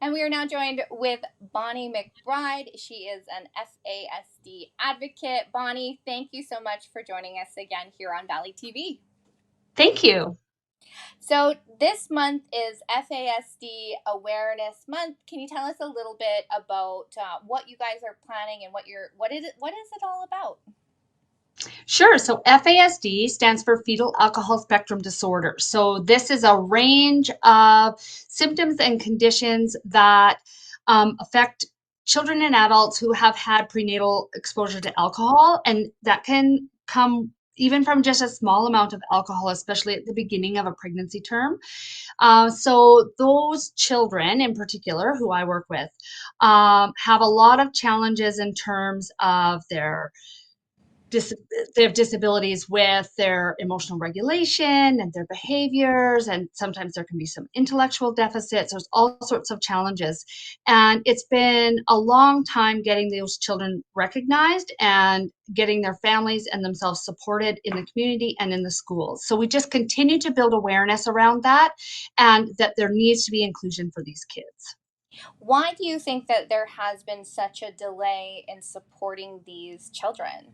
And we are now joined with Bonnie McBride. She is an FASD advocate. Bonnie, thank you so much for joining us again here on Valley TV. Thank you. So, this month is FASD Awareness Month. Can you tell us a little bit about what you guys are planning and what is it all about? Sure. So FASD stands for fetal alcohol spectrum disorder. So this is a range of symptoms and conditions that affect children and adults who have had prenatal exposure to alcohol, and that can come even from just a small amount of alcohol, especially at the beginning of a pregnancy term. So those children in particular, who I work with, have a lot of challenges in terms of dis- they have disabilities with their emotional regulation and their behaviors, and sometimes there can be some intellectual deficits. There's all sorts of challenges, and it's been a long time getting those children recognized and getting their families and themselves supported in the community and in the schools. So we just continue to build awareness around that, and that there needs to be inclusion for these kids. Why do you think that there has been such a delay in supporting these children?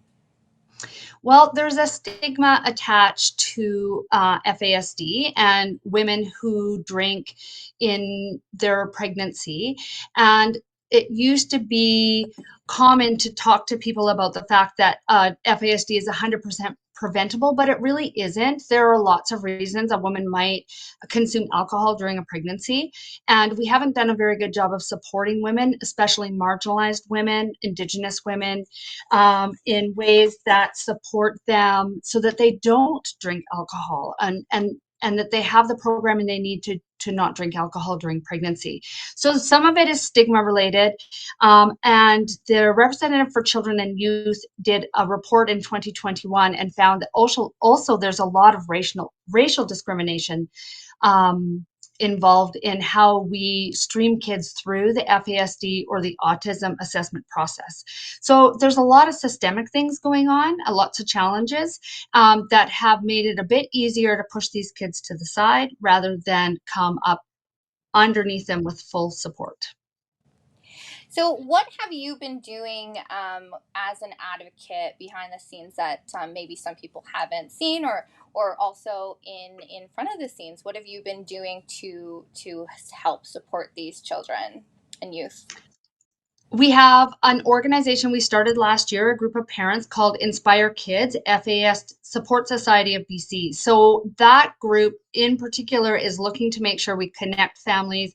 Well, there's a stigma attached to FASD and women who drink in their pregnancy. And it used to be common to talk to people about the fact that FASD is 100% preventable, but it really isn't. There are lots of reasons a woman might consume alcohol during a pregnancy. And we haven't done a very good job of supporting women, especially marginalized women, Indigenous women, in ways that support them so that they don't drink alcohol, and that they have the programming they need to not drink alcohol during pregnancy. So some of it is stigma related, and the representative for children and youth did a report in 2021 and found that also there's a lot of racial discrimination um, involved in how we stream kids through the FASD or the autism assessment process. So there's a lot of systemic things going on, lots of challenges that have made it a bit easier to push these kids to the side rather than come up underneath them with full support. So, what have you been doing as an advocate behind the scenes that maybe some people haven't seen, or also in front of the scenes? What have you been doing to help support these children and youth? We have an organization we started last year, a group of parents called Inspire Kids, FAS Support Society of BC. So that group in particular is looking to make sure we connect families,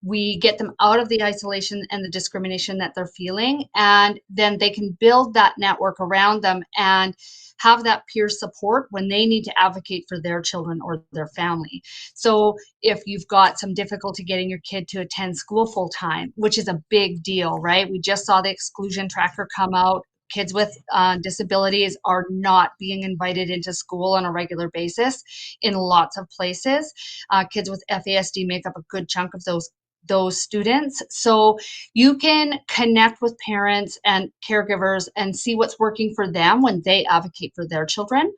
we get them out of the isolation and the discrimination that they're feeling, and then they can build that network around them and have that peer support when they need to advocate for their children or their family. So if you've got some difficulty getting your kid to attend school full time, which is a big deal, right? We just saw the exclusion tracker come out. Kids with disabilities are not being invited into school on a regular basis in lots of places. Kids with FASD make up a good chunk of those students. So you can connect with parents and caregivers and see what's working for them when they advocate for their children.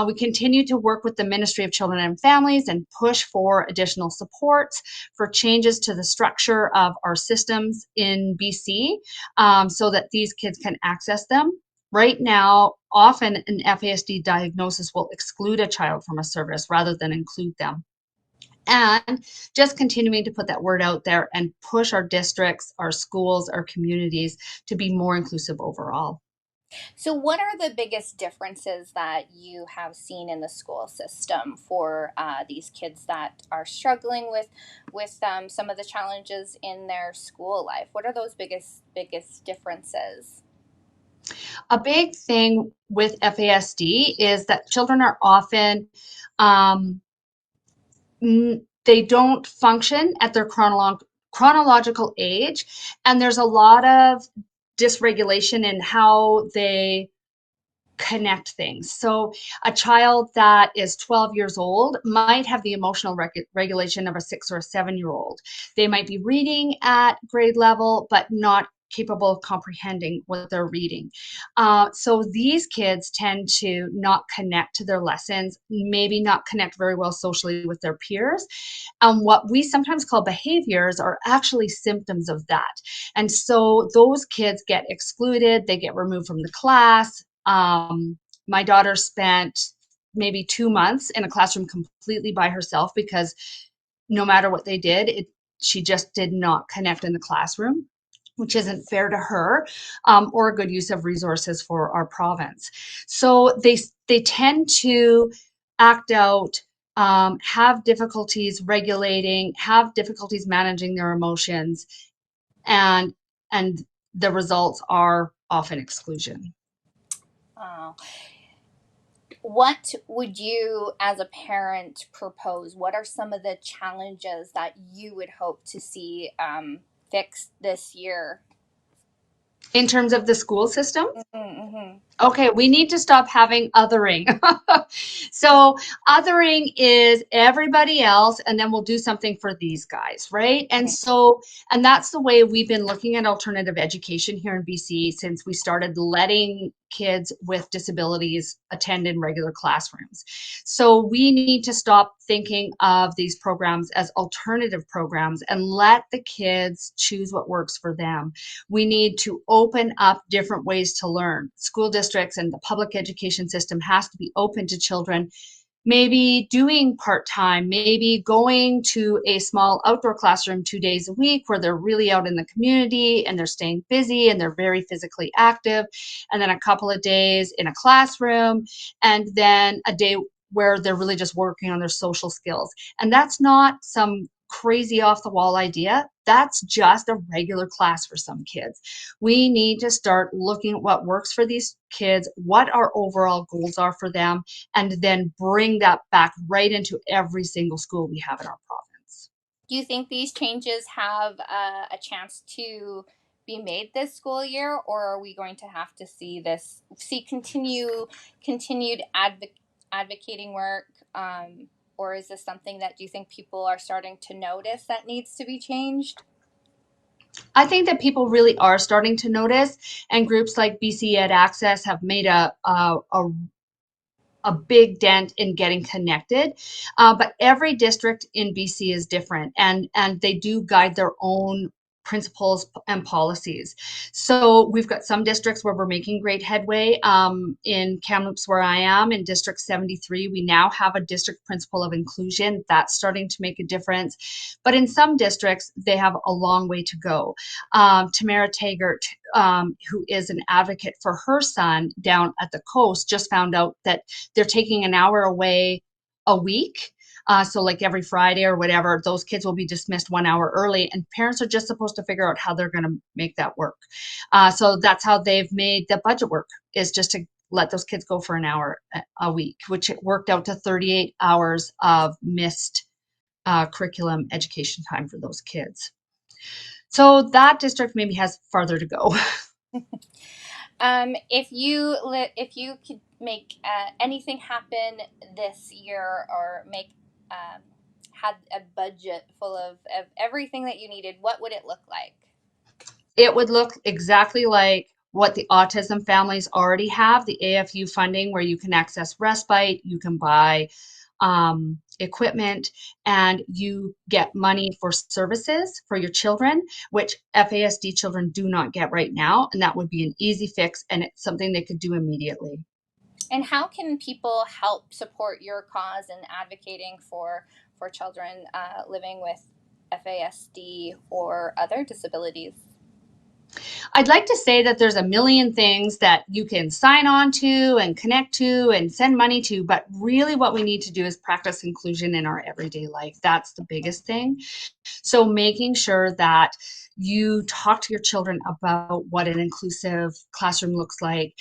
We continue to work with the Ministry of Children and Families and push for additional supports for changes to the structure of our systems in BC, so that these kids can access them. Right now, often an FASD diagnosis will exclude a child from a service rather than include them. And just continuing to put that word out there and push our districts, our schools, our communities to be more inclusive overall. So, what are the biggest differences that you have seen in the school system for these kids that are struggling with some of the challenges in their school life? What are those biggest differences? A big thing with FASD is that children are often um, they don't function at their chronological age, and there's a lot of dysregulation in how they connect things. So a child that is 12 years old might have the emotional regulation of a 6 or a 7-year old. They might be reading at grade level, but not capable of comprehending what they're reading. So these kids tend to not connect to their lessons, maybe not connect very well socially with their peers. What we sometimes call behaviors are actually symptoms of that. And so those kids get excluded, they get removed from the class. My daughter spent maybe 2 months in a classroom completely by herself because no matter what they did, she just did not connect in the classroom, which isn't fair to her, or a good use of resources for our province. So they tend to act out, have difficulties regulating, have difficulties managing their emotions, and and the results are often exclusion. Oh. What would you, as a parent, propose? What are some of the challenges that you would hope to see fixed this year? In terms of the school system, Mm-hmm. okay, we need to stop having othering. So, othering is everybody else, and then we'll do something for these guys, right? Mm-hmm. And that's the way we've been looking at alternative education here in BC since we started letting kids with disabilities attend in regular classrooms. So, we need to stop thinking of these programs as alternative programs and let the kids choose what works for them. We need to open up different ways to learn. School districts and the public education system has to be open to children maybe doing part-time, maybe going to a small outdoor classroom 2 days a week where they're really out in the community and they're staying busy and they're very physically active, and then a couple of days in a classroom, and then a day where they're really just working on their social skills. And that's not some crazy off the wall idea. That's just a regular class for some kids. We need to start looking at what works for these kids, what our overall goals are for them, and then bring that back right into every single school we have in our province. Do you think these changes have a chance to be made this school year, or are we going to have to see continued advocating work, or is this something that do you think people are starting to notice that needs to be changed? I think that people really are starting to notice, and groups like BC Ed Access have made a big dent in getting connected. But every district in BC is different, and they do guide their own principles and policies. So we've got some districts where we're making great headway. In Kamloops, where I am, in District 73, we now have a district principle of inclusion. That's starting to make a difference. But in some districts, they have a long way to go. Tamara Taggart, who is an advocate for her son down at the coast, just found out that they're taking an hour away a week. So, like every Friday or whatever, those kids will be dismissed 1 hour early, and parents are just supposed to figure out how they're going to make that work. So that's how they've made the budget work, is just to let those kids go for an hour a week, which worked out to 38 hours of missed curriculum education time for those kids. So that district maybe has farther to go. If you could make anything happen this year, or make um, had a budget full of everything that you needed, what would it look like? It would look exactly like what the autism families already have, the AFU funding, where you can access respite, you can buy equipment, and you get money for services for your children, which FASD children do not get right now. And that would be an easy fix, and it's something they could do immediately. And how can people help support your cause in advocating for children living with FASD or other disabilities? I'd like to say that there's a million things that you can sign on to and connect to and send money to, but really what we need to do is practice inclusion in our everyday life. That's the biggest thing. So making sure that you talk to your children about what an inclusive classroom looks like.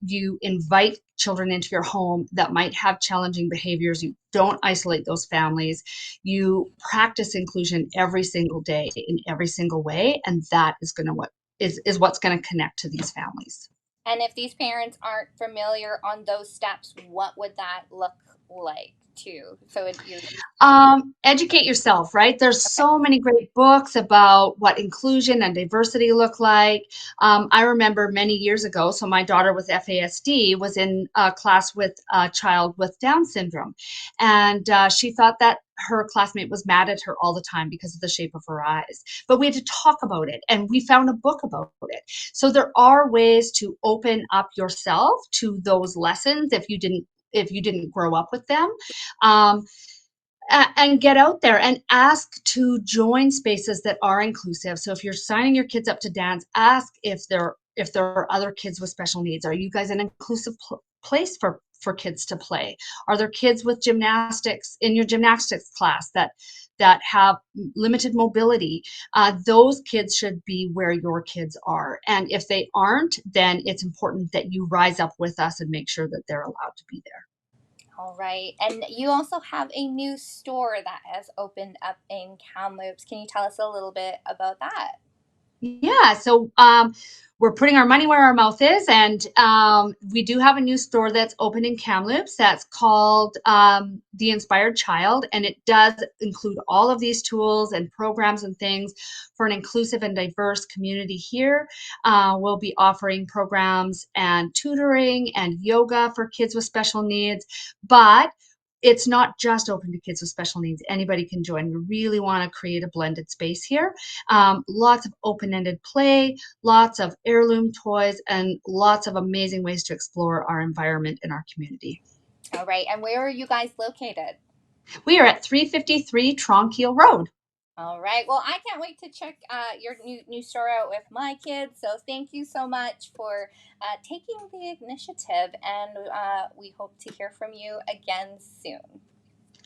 You invite children into your home that might have challenging behaviors. You don't isolate those families. You practice inclusion every single day in every single way, and that is going to what is what's going to connect to these families. And if these parents aren't familiar on those steps, what would that look like too? So you Educate yourself, right? There's so many great books about what inclusion and diversity look like. I remember many years ago, so my daughter with FASD was in a class with a child with Down syndrome. And she thought that her classmate was mad at her all the time because of the shape of her eyes. But we had to talk about it, and we found a book about it. So there are ways to open up yourself to those lessons if you didn't grow up with them. Um, and get out there and ask to join spaces that are inclusive. So if you're signing your kids up to dance, ask if there are other kids with special needs. Are you guys an inclusive place for kids to play? Are there kids with gymnastics in your gymnastics class that have limited mobility? Those kids should be where your kids are. And if they aren't, then it's important that you rise up with us and make sure that they're allowed to be there. all right. And you also have a new store that has opened up in Kamloops. Can you tell us a little bit about that? Yeah, so we're putting our money where our mouth is, and we do have a new store that's open in Kamloops that's called The Inspired Child, and it does include all of these tools and programs and things for an inclusive and diverse community here. We'll be offering programs and tutoring and yoga for kids with special needs, but it's not just open to kids with special needs. Anybody can join. We really want to create a blended space here. Lots of open-ended play, lots of heirloom toys, and lots of amazing ways to explore our environment and our community. All right. And where are you guys located? We are at 353 Tronquil Road. All right. Well, I can't wait to check your new store out with my kids. So thank you so much for taking the initiative, and we hope to hear from you again soon.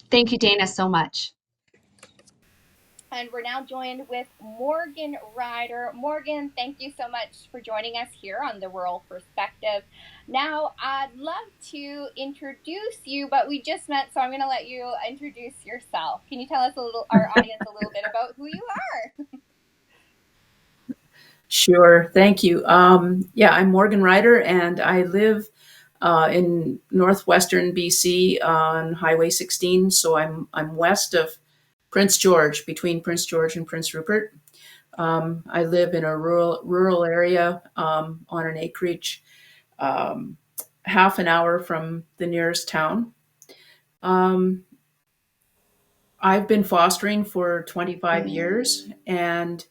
Thank you, Dana, so much. And we're now joined with Morgan Ryder. Morgan, thank you so much for joining us here on the Rural Perspective. Now, I'd love to introduce you, but we just met, so I'm going to let you introduce yourself. Can you tell us our audience a little bit about who you are? Sure, thank you. Yeah, I'm Morgan Ryder, and I live in northwestern BC on Highway 16. So I'm west of Prince George, between Prince George and Prince Rupert. I live in a rural area on an acreage, um, half an hour from the nearest town. Um, I've been fostering for 25 years, and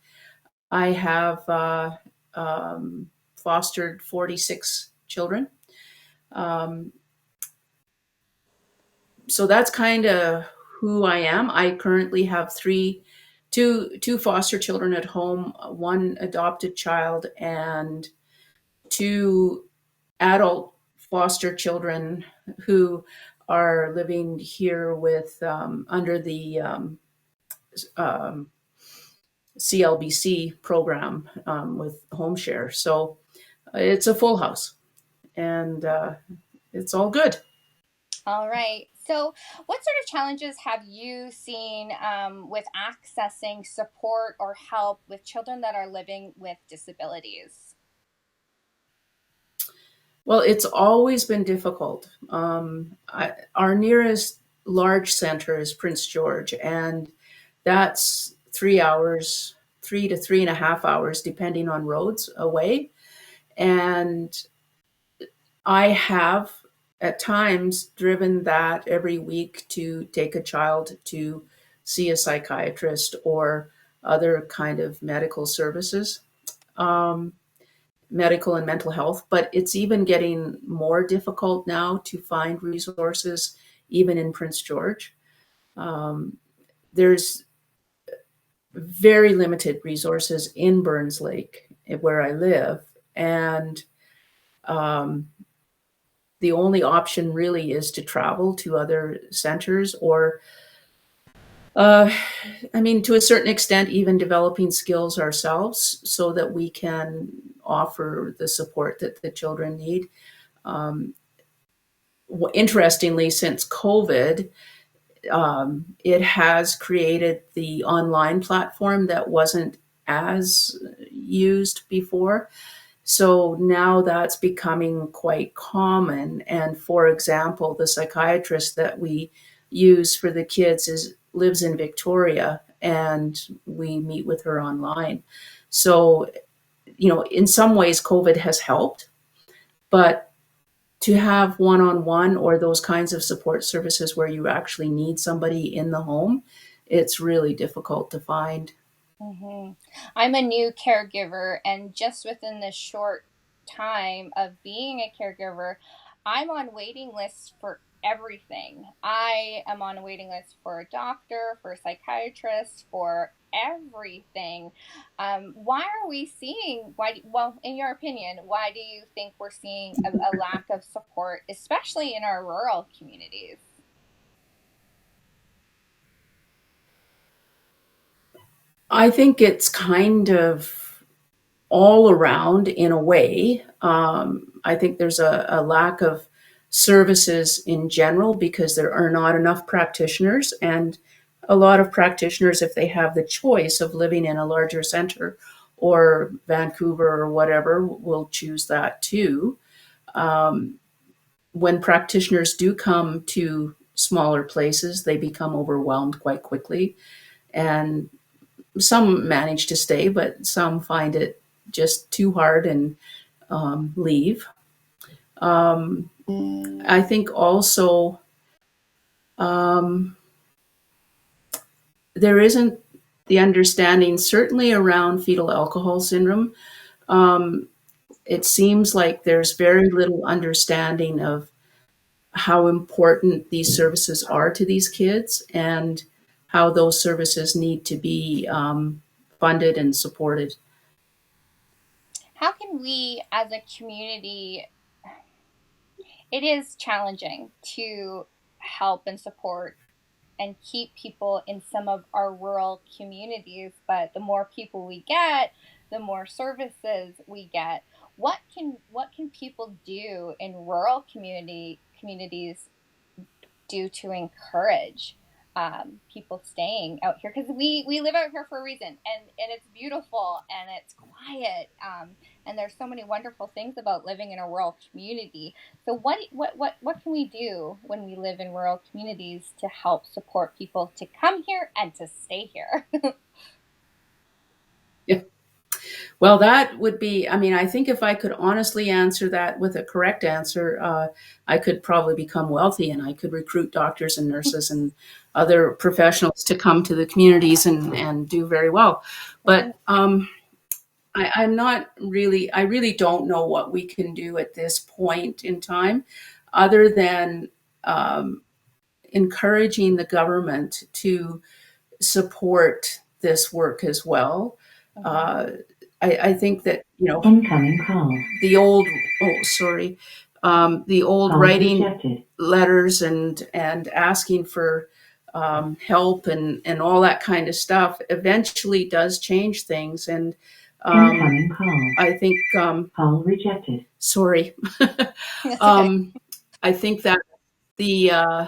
I have fostered 46 children. Um, so that's kind of who I am. I currently have two foster children at home, one adopted child, and two adult foster children who are living here with under the um, CLBC program with home share. So it's a full house, and it's all good. All right. So, what sort of challenges have you seen with accessing support or help with children that are living with disabilities? Well, it's always been difficult. Our nearest large center is Prince George, and that's 3 hours, 3 to 3.5 hours, depending on roads away. And I have at times driven that every week to take a child to see a psychiatrist or other kind of medical services, um, medical and mental health. But it's even getting more difficult now to find resources, even in Prince George. Um, there's very limited resources in Burns Lake, where I live. And um, the only option really is to travel to other centers or uh, I mean, to a certain extent, even developing skills ourselves so that we can offer the support that the children need. Um, Interestingly, since COVID, it has created the online platform that wasn't as used before. So now that's becoming quite common. And for example, the psychiatrist that we use for the kids lives in Victoria, and we meet with her online. So, in some ways, COVID has helped, but to have one-on-one or those kinds of support services where you actually need somebody in the home, it's really difficult to find. Hmm. I'm a new caregiver, and just within this short time of being a caregiver, I'm on waiting lists for everything. I am on a waiting list for a doctor, for a psychiatrist, for everything. Why are we seeing, well, in your opinion, why do you think we're seeing a lack of support, especially in our rural communities? I think it's kind of all around in a way. I think there's a lack of services in general because there are not enough practitioners. And a lot of practitioners, if they have the choice of living in a larger center or Vancouver or whatever, will choose that too. Um, when practitioners do come to smaller places, they become overwhelmed quite quickly. And some manage to stay, but some find it just too hard and leave. Um, I think also um, there isn't the understanding, certainly around fetal alcohol syndrome. Um, it seems like there's very little understanding of how important these services are to these kids and how those services need to be funded and supported. How can we as a community, it is challenging to help and support and keep people in some of our rural communities, but the more people we get, the more services we get. What can people do in rural communities do to encourage people staying out here? Because we live out here for a reason, and it's beautiful and it's quiet, and there's so many wonderful things about living in a rural community. So what can we do when we live in rural communities to help support people to come here and to stay here? Yeah. Well, that would be, I mean, I think if I could honestly answer that with a correct answer, I could probably become wealthy and I could recruit doctors and nurses and other professionals to come to the communities and do very well. But I'm not really, I really don't know what we can do at this point in time other than um, encouraging the government to support this work as well. Mhm. Uh, I think that, Incoming call. the old, oh, sorry, the old Call writing rejected. letters and asking for help and all that kind of stuff eventually does change things. And Incoming call. I think, Call rejected. sorry, That's okay. I think that the uh,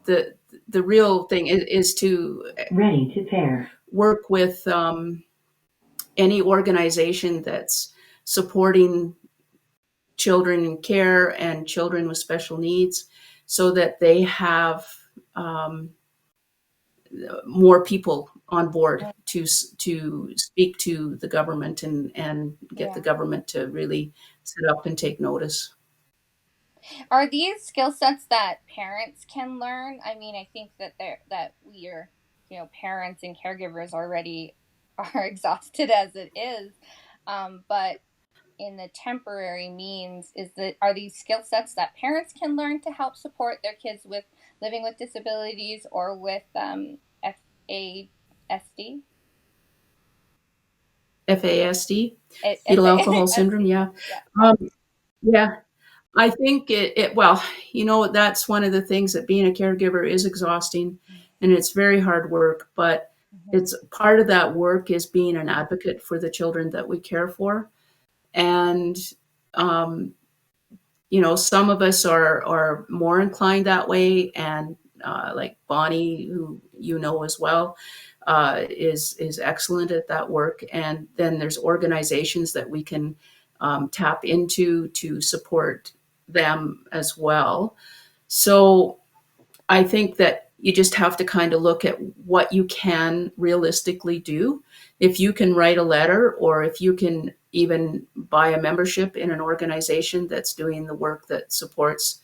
the the real thing is to Ready to pair. work with any organization that's supporting children in care and children with special needs so that they have um, more people on board to speak to the government and get the Yeah. government to really sit up and take notice. Are these skill sets that parents can learn? I mean, I think that we are, parents and caregivers already are exhausted as it is. But in the temporary means, are these skill sets that parents can learn to help support their kids with living with disabilities or with FASD? FASD, fetal alcohol syndrome. FASD. Yeah. Yeah. Yeah. I think well, that's one of the things that being a caregiver is exhausting and it's very hard work, but Mhm. it's part of that work is being an advocate for the children that we care for. And, um, some of us are more inclined that way. And like Bonnie, who as well, is excellent at that work. And then there's organizations that we can tap into to support them as well. So I think that you just have to kind of look at what you can realistically do. If you can write a letter, or if you can even buy a membership in an organization that's doing the work that supports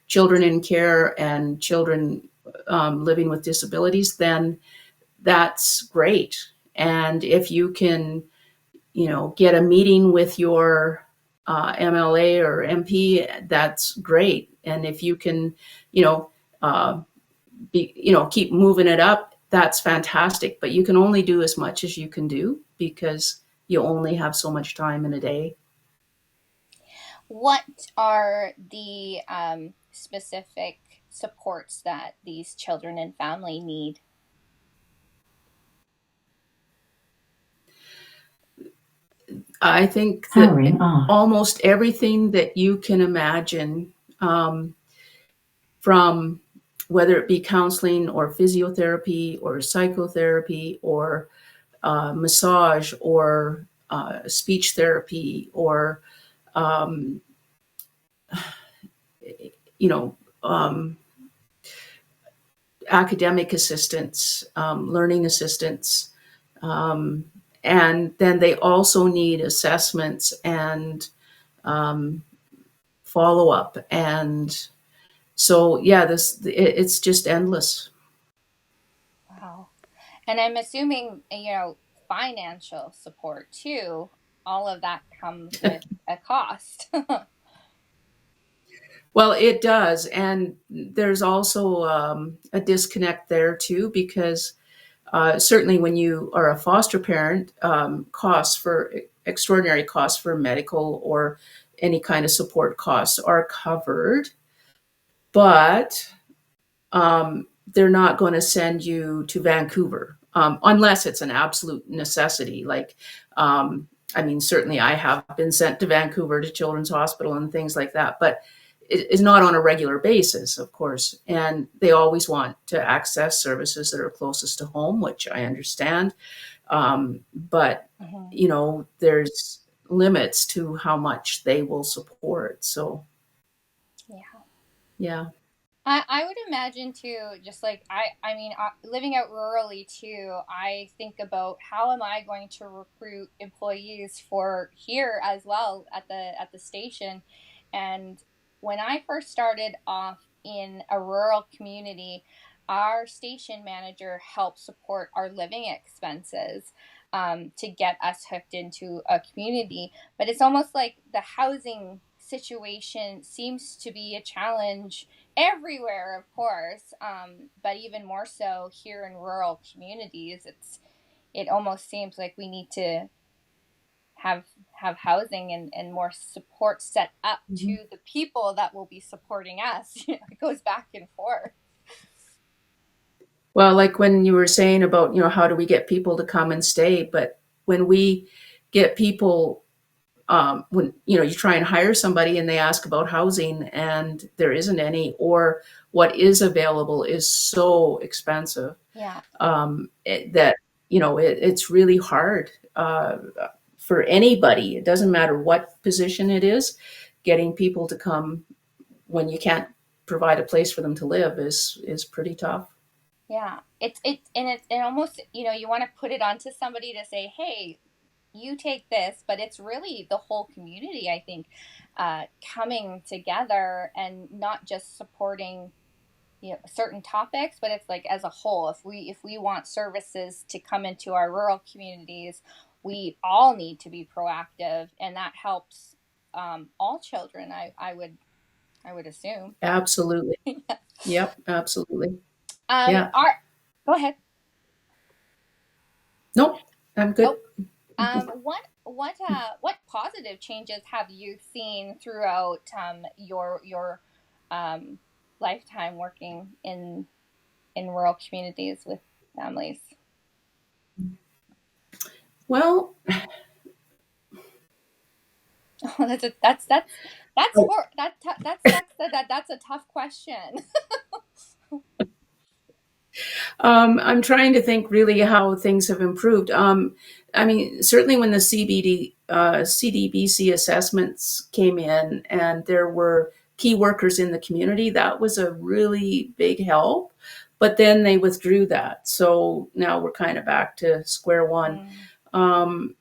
children in care and children living with disabilities, then that's great. And if you can, get a meeting with your MLA or MP, that's great. And if you can, uh, keep moving it up, that's fantastic. But you can only do as much as you can do, because you only have so much time in a day. What are the specific supports that these children and family need? I think Powering that off. almost everything that you can imagine, from whether it be counseling or physiotherapy or psychotherapy or massage or speech therapy or um, um, academic assistance, learning assistance, and then they also need assessments and follow up. And so, yeah, it's just endless. Wow. And I'm assuming, financial support too. All of that comes with a cost. Well, it does. And there's also a disconnect there too, because certainly when you are a foster parent, extraordinary costs for medical or any kind of support costs are covered, but they're not going to send you to Vancouver unless it's an absolute necessity. Like, certainly I have been sent to Vancouver to Children's Hospital and things like that, but it is not on a regular basis, of course. And they always want to access services that are closest to home, which I understand. But, there's limits to how much they will support. So, Yeah. yeah. I would imagine too, just like living out rurally too, I think about how am I going to recruit employees for here as well at the station. And when I first started off in a rural community, our station manager helped support our living expenses to get us hooked into a community. But it's almost like the housing situation seems to be a challenge everywhere, of course, but even more so here in rural communities. It almost seems like we need to have housing and more support set up to the people that will be supporting us. It goes back and forth. Well, like when you were saying about, how do we get people to come and stay? But when we get people, when, you try and hire somebody and they ask about housing and there isn't any, or what is available is so expensive, Yeah. it's really hard for anybody. It doesn't matter what position it is, getting people to come when you can't provide a place for them to live is pretty tough. Yeah. It's almost, you want to put it onto somebody to say, hey, you take this, but it's really the whole community, I think, coming together and not just supporting, certain topics, but it's like as a whole. If we want services to come into our rural communities, we all need to be proactive, and that helps all children. I would assume. Absolutely. Yep, absolutely. Yeah. Go ahead. Nope, I'm good. What positive changes have you seen throughout your lifetime working in rural communities with families? Well, that's a tough question. I'm trying to think really how things have improved. I mean, certainly when the CDBC assessments came in and there were key workers in the community, that was a really big help. But then they withdrew that. So now we're kind of back to square one. Um,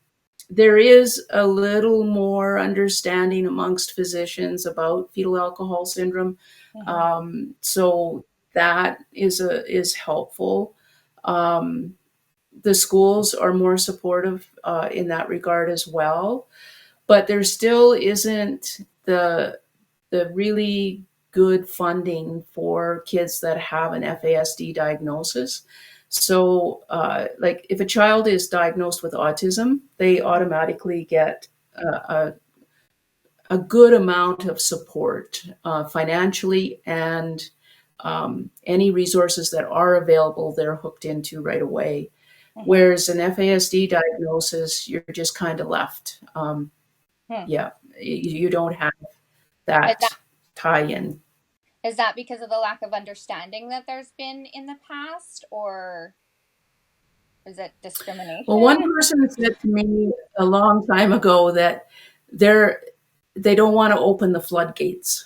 there is a little more understanding amongst physicians about fetal alcohol syndrome. So that is helpful. Um, the schools are more supportive in that regard as well, but there still isn't the really good funding for kids that have an FASD diagnosis. So, like if a child is diagnosed with autism, they automatically get a good amount of support financially, and any resources that are available, they're hooked into right away. Whereas an FASD diagnosis, you're just kind of left. Hmm. Yeah, you don't have Is that that tie-in. is that because of the lack of understanding that there's been in the past, or is it discrimination? Well, one person said to me a long time ago that they're they don't want to open the floodgates.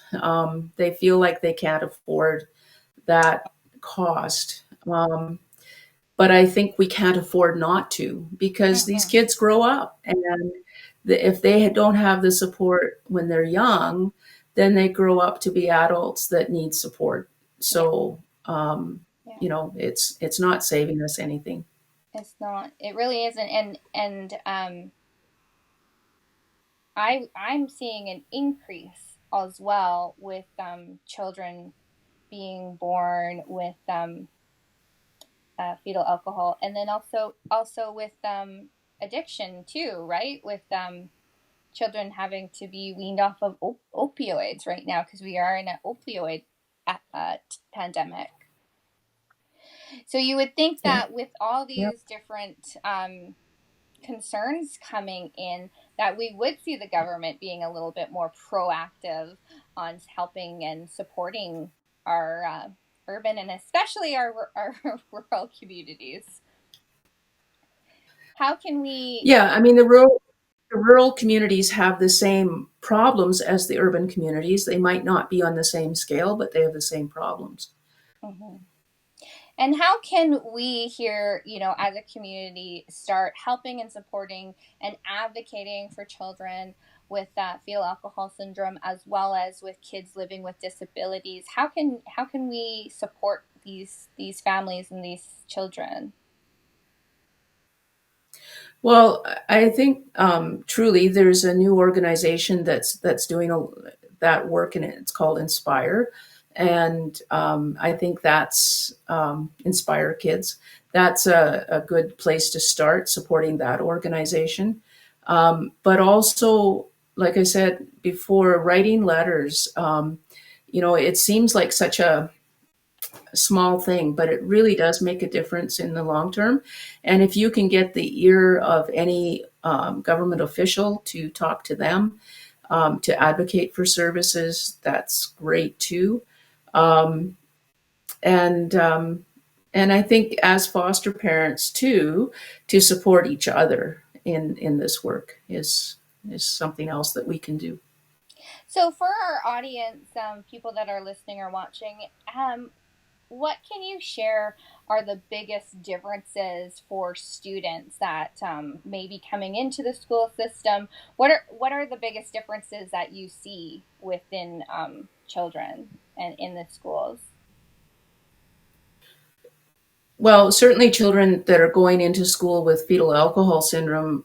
They feel like they can't afford that cost. But I think we can't afford not to, because these kids grow up, and if they don't have the support when they're young, then they grow up to be adults that need support. So, Yeah. it's not saving us anything. It's not. It really isn't. And I'm seeing an increase as well with children being born with fetal alcohol, and then also with addiction too, right? With children having to be weaned off of opioids right now, because we are in an opioid pandemic. So you would think that with all these different concerns coming in, that we would see the government being a little bit more proactive on helping and supporting our urban and especially our rural communities. How can we? Yeah, I mean, the rural communities have the same problems as the urban communities. They might not be on the same scale, but they have the same problems. Mhm. And how can we here, as a community, start helping and supporting and advocating for children with fetal alcohol syndrome, as well as with kids living with disabilities? How can we support these families and these children? Well, I think truly there's a new organization that's doing that work, and it's called Inspire, and I think that's Inspire Kids. That's a good place to start supporting that organization. But also, like I said before, writing letters. It seems like such a small thing, but it really does make a difference in the long term. And if you can get the ear of any government official to talk to them, to advocate for services, that's great too. Um, and and I think as foster parents too, to support each other in this work is something else that we can do. So for our audience, people that are listening or watching, what can you share are the biggest differences for students that may be coming into the school system? What are the biggest differences that you see within children and in the schools? Well, certainly children that are going into school with fetal alcohol syndrome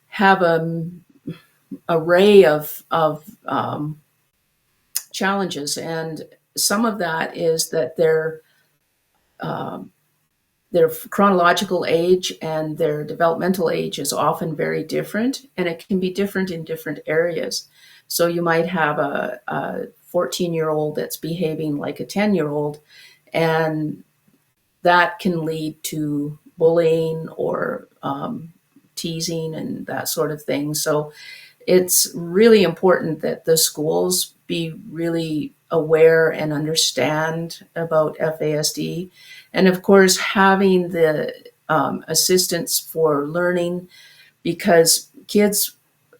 have an array of challenges, and some of that is that their chronological age and their developmental age is often very different, and it can be different in different areas. So you might have a 14-year-old that's behaving like a 10-year-old, and that can lead to bullying or teasing and that sort of thing. So it's really important that the schools be really aware and understand about FASD. And of course, having the assistance for learning, because kids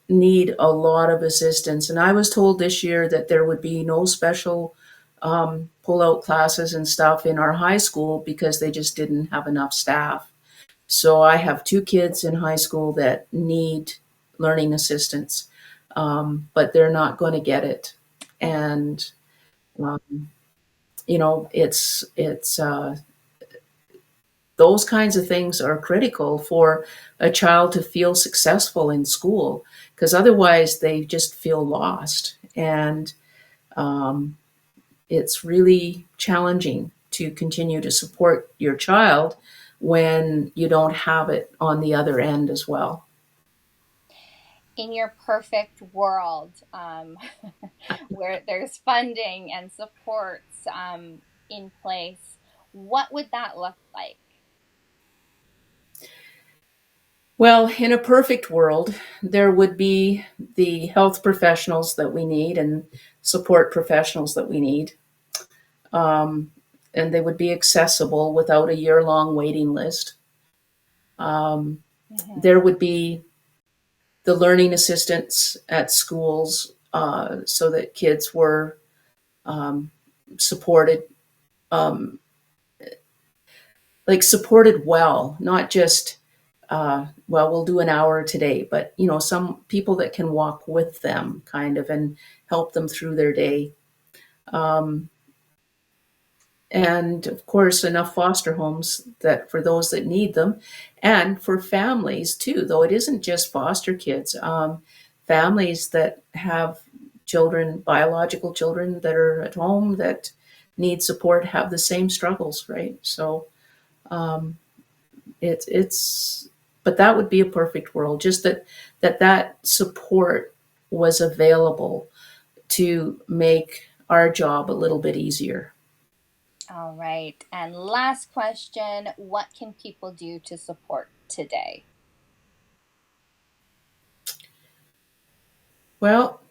need a lot of assistance. And I was told this year that there would be no special pull-out classes and stuff in our high school because they just didn't have enough staff. So I have 2 kids in high school that need learning assistance, but they're not going to get it. And you know, it's those kinds of things are critical for a child to feel successful in school, because otherwise they just feel lost. And it's really challenging to continue to support your child when you don't have it on the other end as well. In your perfect world, where there's funding and supports in place, what would that look like? Well, in a perfect world, there would be the health professionals that we need and support professionals that we need. And they would be accessible without a year-long waiting list. There would be the learning assistants at schools so that kids were supported, supported well, not just, well, we'll do an hour today, but, you know, some people that can walk with them kind of and help them through their day. And of course, enough foster homes that for those that need them, and for families too, though it isn't just foster kids, families that have children, biological children that are at home that need support have the same struggles, right? So it's but that would be a perfect world, just that support was available to make our job a little bit easier. All right. And last question, what can people do to support today? Well,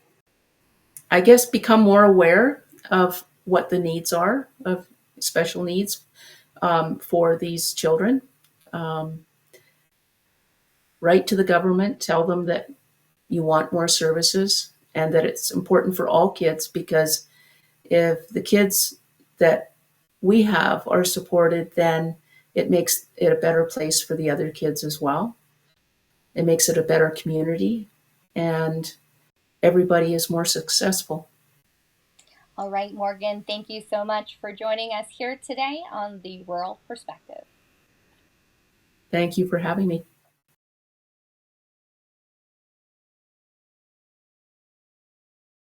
I guess become more aware of what the needs are of special needs for these children. Write to the government, tell them that you want more services and that it's important for all kids, because if the kids that we have are supported, then it makes it a better place for the other kids as well. It makes it a better community, and everybody is more successful. All right, Morgan, thank you so much for joining us here today on the Rural Perspective. Thank you for having me.